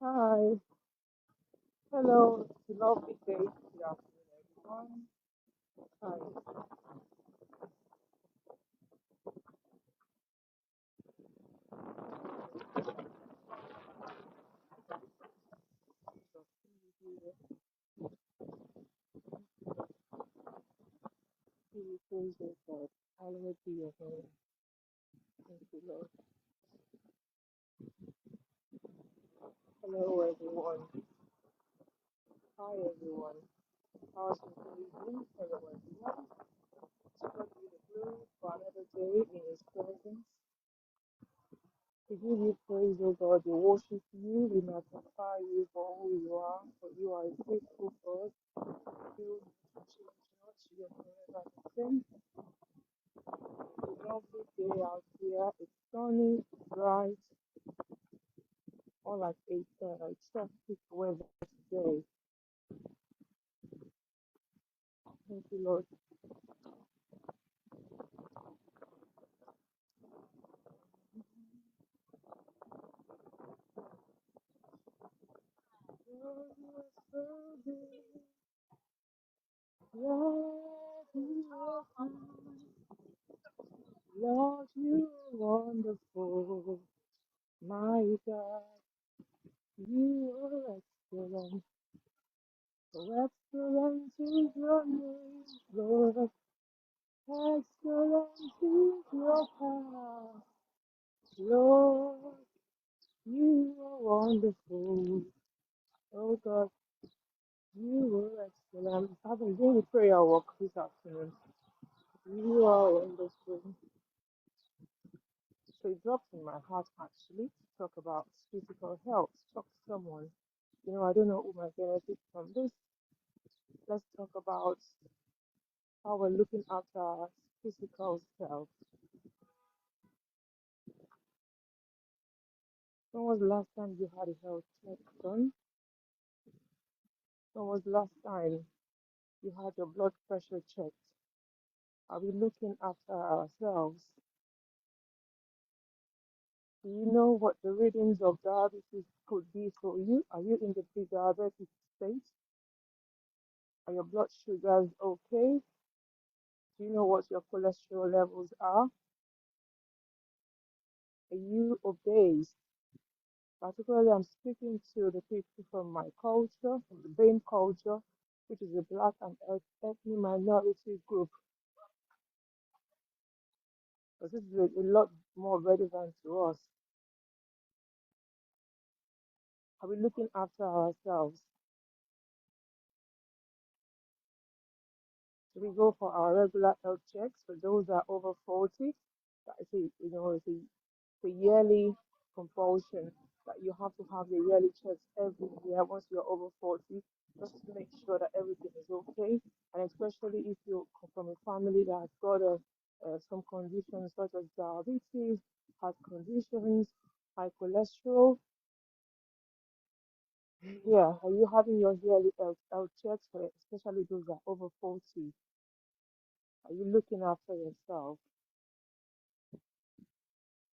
Hi, hello, it's a lovely day. Good afternoon, everyone. Hi, so you praise your God. Hallowed be your name. Thank you, Lord. Hello, everyone. Hi, everyone. How's your day been? Hello, everyone. To God be the glory for another day in His presence. We give you praise, O God. We worship you. We magnify you for who you are. For you are a faithful God. You change not. You are forever the same. A lovely day out here. It's sunny, bright, all like it's perfect weather today. Thank you, Lord. Lord, you are so good. Lord, you are good. Lord, you are wonderful. My God, you are excellent. So excellent is your name, Lord. Excellent is your power. Lord, you are wonderful. Oh God, you are excellent. I've been doing the prayer walk this afternoon. You are wonderful. So it dropped in my heart actually to talk about physical health. Talk to someone. I don't know who might benefit from this. Let's talk about how we're looking after our physical self. When was the last time you had a health check done? When was the last time you had your blood pressure checked? Are we looking after ourselves? Do you know what the readings of diabetes could be for you? Are you in the pre-diabetic state? Are your blood sugars okay? Do you know what your cholesterol levels are? Are you obese? Particularly, I'm speaking to the people from my culture, from the BAME culture, which is a black and ethnic minority group, because this is a lot more relevant to us. Are we looking after ourselves? So we go for our regular health checks for those that are over 40. That is it's a yearly compulsion that you have to have the yearly checks every year once you're over 40, just to make sure that everything is okay. And especially if you come from a family that has got some conditions such as diabetes, heart conditions, high cholesterol. Yeah, are you having your yearly health checks for especially those that are over 40? Are you looking after yourself?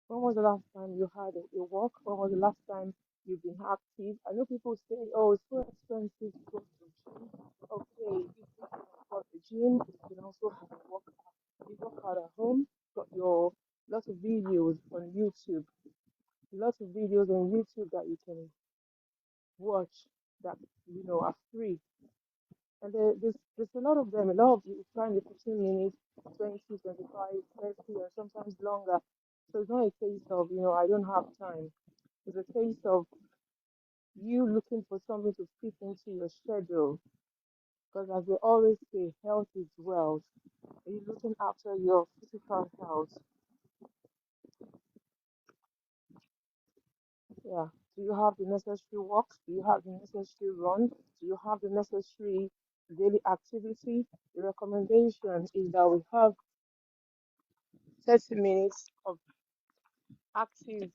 When was the last time you had a walk? When was the last time you've been active? I know people say, oh, it's so expensive to go to the gym. Okay, if you can afford the gym, you can also have a workout. You work out at home, got your lots of videos on YouTube, lots of videos on YouTube that you can watch that are free. And there's a lot of them, a lot of you find the 15 minutes, 20, 25, 30, or sometimes longer. So it's not a case of, I don't have time. It's a case of you looking for something to fit into your schedule. Because as they always say, health is wealth. Are you looking after your physical health? Yeah. Do you have the necessary walks? Do you have the necessary run? Do you have the necessary daily activity? The recommendation is that we have 30 minutes of active,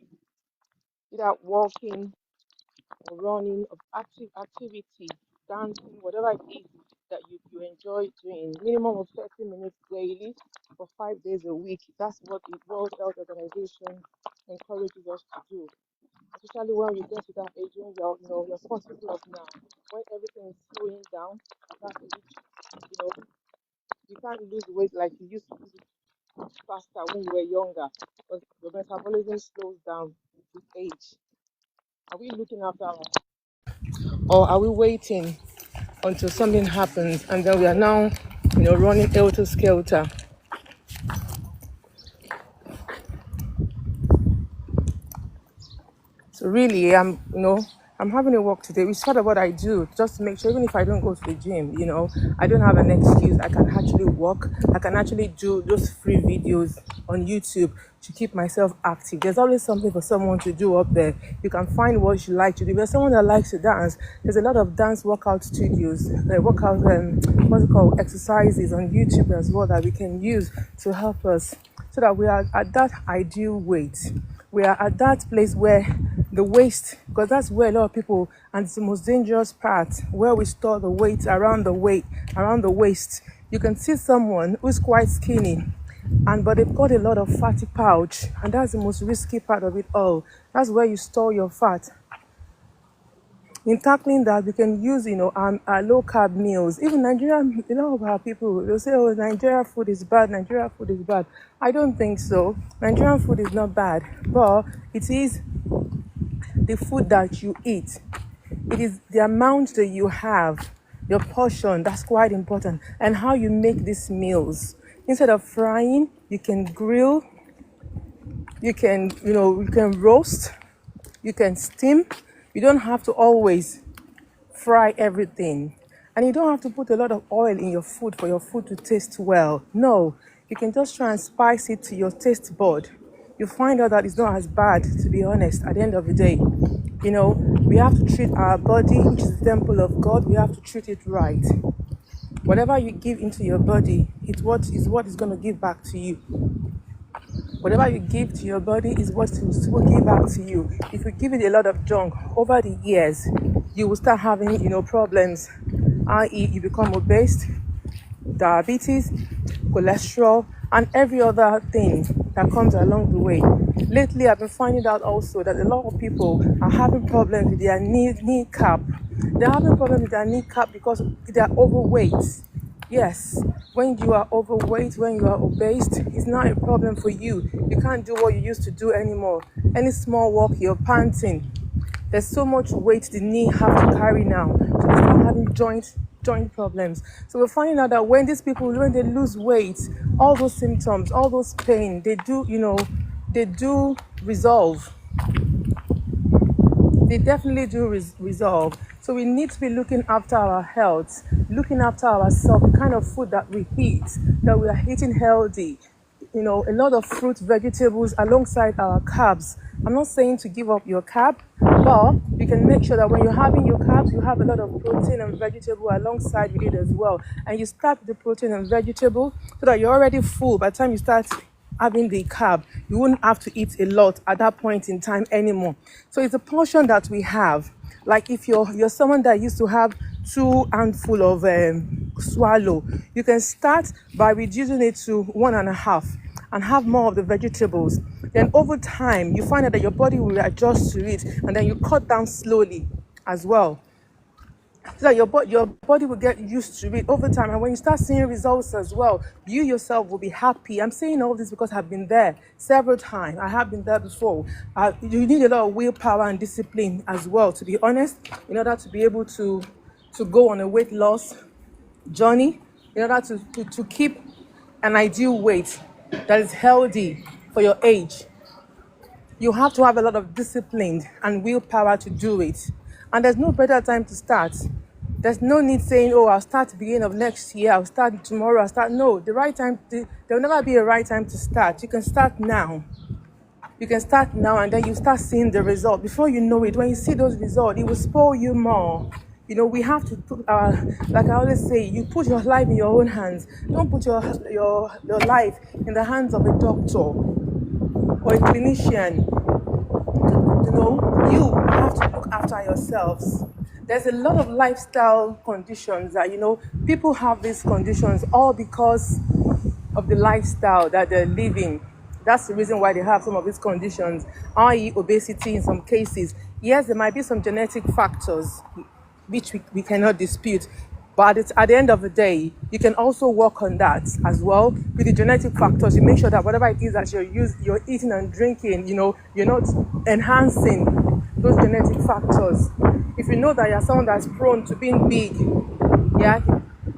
either walking or running, of active activity, dancing, whatever it is that you enjoy doing, minimum of 30 minutes daily for 5 days a week. That's what the World Health Organization encourages us to do. especially when you get to that age when you're 40 plus now, when everything is slowing down at that age, you know, you can't lose weight like you used to do faster when you were younger because your metabolism slows down with age. Are we looking after our, or are we waiting until something happens and then we are now, running helter skelter? So really, I'm having a walk today. It's part of what I do, just to make sure, even if I don't go to the gym, I don't have an excuse. I can actually walk. I can actually do those free videos on YouTube to keep myself active. There's always something for someone to do up there. You can find what you like to do. There's someone that likes to dance. There's a lot of dance workout studios, what's it called, exercises on YouTube as well that we can use to help us so that we are at that ideal weight. We are at that place where the waist, because that's where a lot of people, and it's the most dangerous part, where we store the weight around the waist. You can see someone who's quite skinny, but they've got a lot of fatty pouch, and that's the most risky part of it all. That's where you store your fat. In tackling that, we can use, our low carb meals. Even Nigerian, a lot of our people, they'll say, oh, Nigeria food is bad, Nigeria food is bad. I don't think so. Nigerian food is not bad, but it is the food that you eat. It is the amount that you have, your portion, that's quite important, and how you make these meals. Instead of frying, you can grill, you can roast, you can steam. You don't have to always fry everything. And you don't have to put a lot of oil in your food for your food to taste well. No, you can just try and spice it to your taste bud. You find out that it's not as bad, to be honest, at the end of the day. We have to treat our body, which is the temple of God, we have to treat it right. Whatever you give into your body, it's what is going to give back to you. Whatever you give to your body is what will give back to you. If you give it a lot of junk over the years, you will start having, problems, i.e. you become obese, diabetes, cholesterol, and every other thing that comes along the way. Lately, I've been finding out also that a lot of people are having problems with their knee cap. They're having problems with their knee cap because they're overweight. Yes, when you are overweight, when you are obese, it's not a problem for you. You can't do what you used to do anymore. Any small walk, you're panting. There's so much weight the knee have to carry now. So they start having joint problems. So we're finding out that when these people, when they lose weight, all those symptoms, all those pain, they do resolve. They definitely do resolve. So we need to be looking after our health, looking after ourselves, the kind of food that we eat, that we are eating healthy. A lot of fruit, vegetables alongside our carbs. I'm not saying to give up your carb, but you can make sure that when you're having your carbs, you have a lot of protein and vegetable alongside with it as well. And you start with the protein and vegetable so that you're already full. By the time you start having the carb, you wouldn't have to eat a lot at that point in time anymore. So it's a portion that we have. Like if you're someone that used to have 2 handful of swallow, you can start by reducing it to 1.5 and have more of the vegetables. Then over time, you find out that your body will adjust to it, and then you cut down slowly as well. So that your body will get used to it over time. And when you start seeing results as well, you yourself will be happy. I'm saying all this because I've been there several times. I have been there before. You need a lot of willpower and discipline as well, to be honest, in order to be able to go on a weight loss journey, in order to keep an ideal weight that is healthy for your age. You have to have a lot of discipline and willpower to do it. And there's no better time to start. There's no need saying, oh, I'll start at the beginning of next year, I'll start tomorrow, No, the right time, there will never be a right time to start. You can start now. You can start now and then you start seeing the result. Before you know it, when you see those results, it will spoil you more. We have to put like I always say, you put your life in your own hands. Don't put your life in the hands of a doctor or a clinician. You have to look after yourselves. There's a lot of lifestyle conditions that, people have these conditions all because of the lifestyle that they're living. That's the reason why they have some of these conditions, i.e. obesity in some cases. Yes, there might be some genetic factors which we cannot dispute. But at the end of the day, you can also work on that as well. With the genetic factors, you make sure that whatever it is that you're eating and drinking, you're not enhancing those genetic factors. If you know that you're someone that's prone to being big, yeah,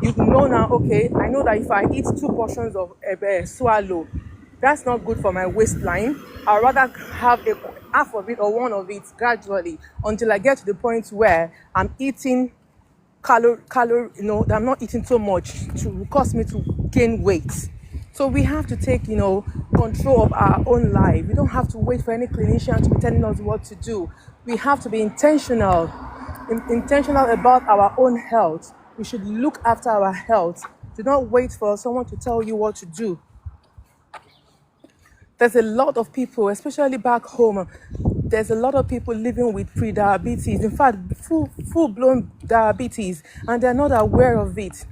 you know now, okay, I know that if I eat 2 portions of swallow, that's not good for my waistline. I'd rather have half of it or one of it gradually until I get to the point where I'm eating that I'm not eating so much to cause me to gain weight. So we have to take, control of our own life. We don't have to wait for any clinician to be telling us what to do. We have to be intentional about our own health. We should look after our health. Do not wait for someone to tell you what to do. There's a lot of people, especially back home, there's a lot of people living with pre-diabetes, in fact, full-blown diabetes, and they're not aware of it.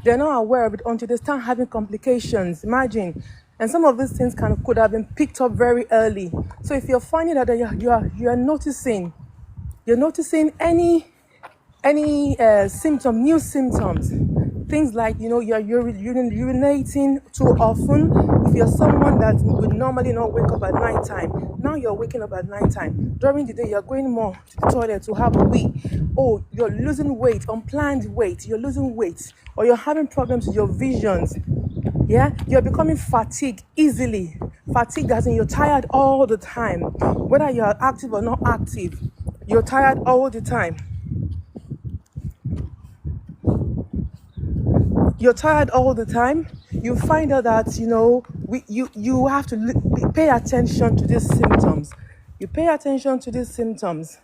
They're not aware of it until they start having complications. Imagine. And some of these things could have been picked up very early. So if you're finding that you're noticing any new symptoms, things like, you're urinating too often. If you're someone that would normally not wake up at nighttime, now you're waking up at nighttime. During the day, you're going more to the toilet to have a wee. Oh, you're losing weight, unplanned weight, you're losing weight, or you're having problems with your visions. Yeah, you're becoming fatigued easily. Fatigued as in you're tired all the time. Whether you're active or not active, you're tired all the time. You're tired all the time. You find out that you have to pay attention to these symptoms. You pay attention to these symptoms.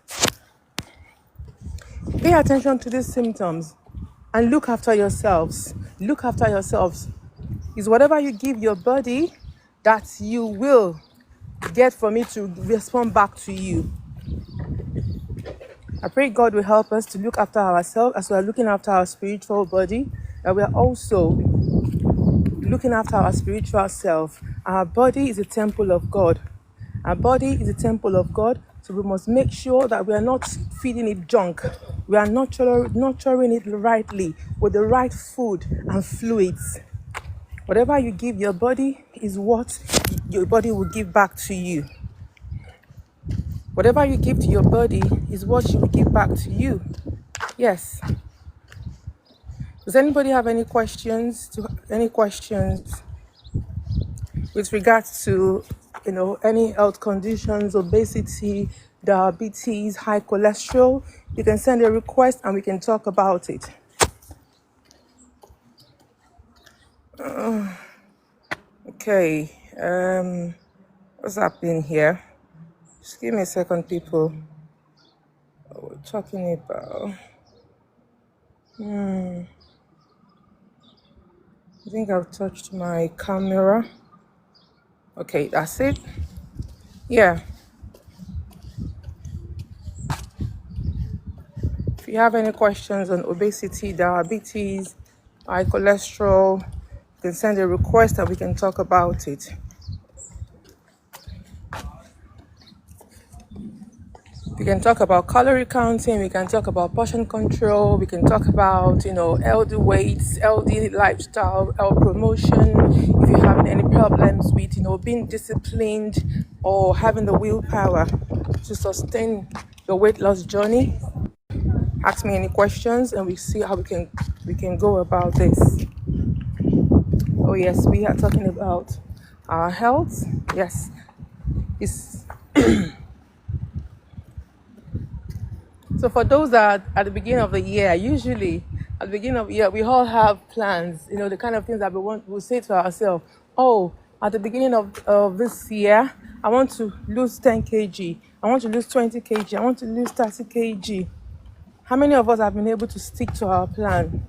Pay attention to these symptoms and look after yourselves. Look after yourselves. It's whatever you give your body that you will get from it to respond back to you. I pray God will help us to look after ourselves as we are looking after our spiritual body, that we are also looking after our spiritual self. Our body is a temple of God. Our body is a temple of God, so we must make sure that we are not feeding it junk. We are nurturing it rightly with the right food and fluids. Whatever you give your body is what your body will give back to you. Whatever you give to your body is what she will give back to you. Yes. Does anybody have any questions? With regards to, any health conditions, obesity, diabetes, high cholesterol? You can send a request and we can talk about it. Okay. What's happening here? Just give me a second, people. What we're talking about. I think I've touched my camera. Okay, that's it. Yeah. If you have any questions on obesity, diabetes, high cholesterol, you can send a request and we can talk about it. We can talk about calorie counting, we can talk about portion control, we can talk about, healthy weights, healthy lifestyle, health promotion. If you're having any problems with, being disciplined or having the willpower to sustain your weight loss journey, ask me any questions and we see how we can go about this. Oh yes, we are talking about our health. Yes, it's so for those that at the beginning of the year, usually at the beginning of the year, we all have plans, the kind of things that we'll say to ourselves, oh, at the beginning of this year, I want to lose 10 kg, I want to lose 20 kg, I want to lose 30 kg. How many of us have been able to stick to our plan?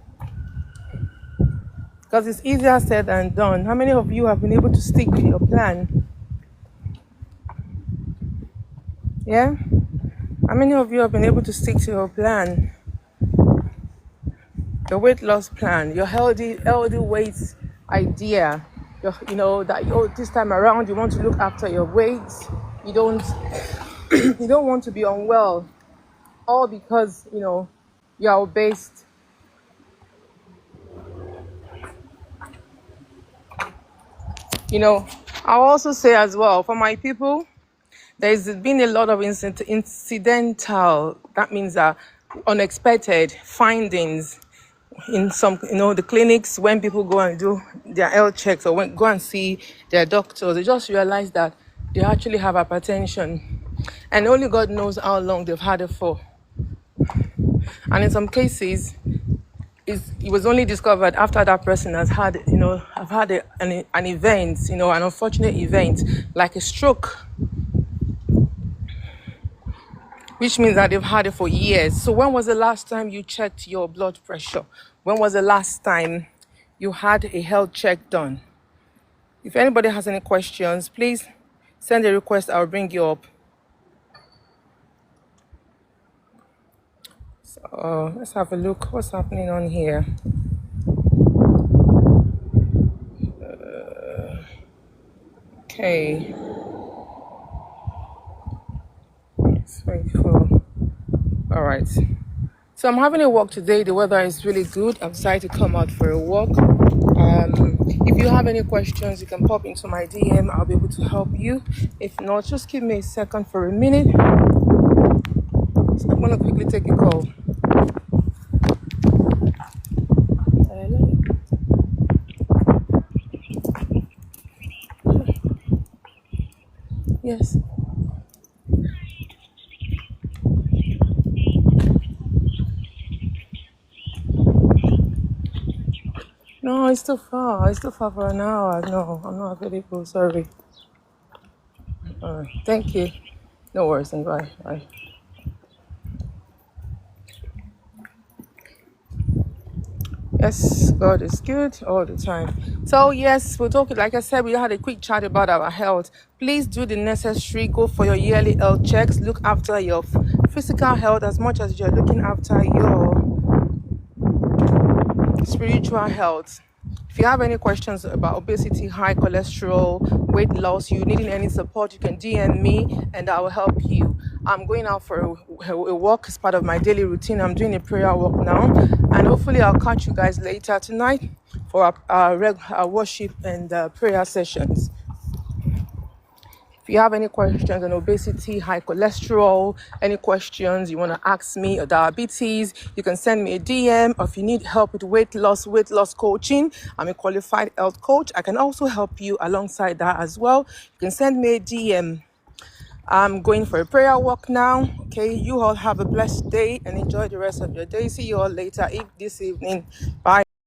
Because it's easier said than done. How many of you have been able to stick to your plan? Yeah? How many of you have been able to stick to your plan? Your weight loss plan, your healthy weight idea. that this time around you want to look after your weight. You don't you don't want to be unwell, all because you are obese. I'll also say as well, for my people, there's been a lot of incidental, that means unexpected findings in some, the clinics. When people go and do their health checks, or go and see their doctors, they just realize that they actually have hypertension, and only God knows how long they've had it for. And in some cases, it was only discovered after that person has had, have had an event, an unfortunate event, like a stroke, which means that they've had it for years. So when was the last time you checked your blood pressure? When was the last time you had a health check done? If anybody has any questions, please send a request. I'll bring you up. So let's have a look. What's happening on here? Okay. Let's wait for. All right. So I'm having a walk today. The weather is really good. I've decided to come out for a walk. If you have any questions, you can pop into my DM. I'll be able to help you. If not, just give me a second for a minute. So I'm going to quickly take a call. Hello. Yes. No, it's too far. It's too far for an hour. No, I'm not available. Sorry. All right. Thank you. No worries. And bye. Bye. Yes, God is good all the time. So yes, we're talking, like I said, we had a quick chat about our health. Please do the necessary. Go for your yearly health checks. Look after your physical health as much as you're looking after your spiritual health. If you have any questions about obesity, high cholesterol, weight loss, you needing any support, you can DM me and I will help you. I'm going out for a walk as part of my daily routine. I'm doing a prayer walk now, and hopefully I'll catch you guys later tonight for our worship and prayer sessions. If you have any questions on obesity, high cholesterol, any questions you want to ask me, or diabetes, you can send me a DM. Or if you need help with weight loss coaching, I'm a qualified health coach. I can also help you alongside that as well. You can send me a DM. I'm going for a prayer walk now. Okay, you all have a blessed day and enjoy the rest of your day. See you all later this evening. Bye.